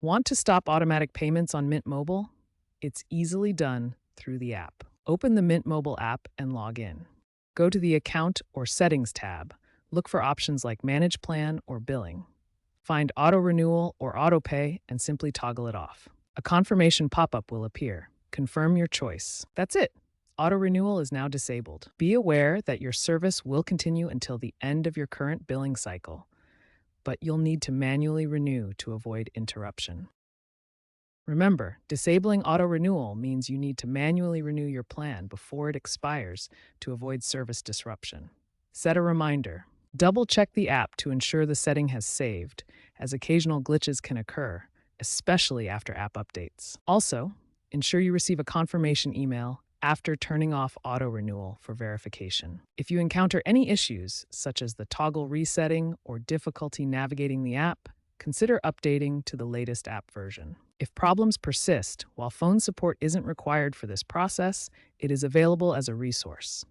Want to stop automatic payments on Mint Mobile? It's easily done through the app. Open the Mint Mobile app and log in. Go to the Account or Settings tab. Look for options like Manage Plan or Billing. Find Auto-Renewal or AutoPay and simply toggle it off. A confirmation pop-up will appear. Confirm your choice. That's it. Auto-Renewal is now disabled. Be aware that your service will continue until the end of your current billing cycle, but you'll need to manually renew to avoid interruption. Remember, disabling auto-renewal means you need to manually renew your plan before it expires to avoid service disruption. Set a reminder. Double-check the app to ensure the setting has saved, as occasional glitches can occur, especially after app updates. Also, ensure you receive a confirmation email after turning off auto-renewal for verification. If you encounter any issues, such as the toggle resetting or difficulty navigating the app, consider updating to the latest app version. If problems persist, while phone support isn't required for this process, it is available as a resource.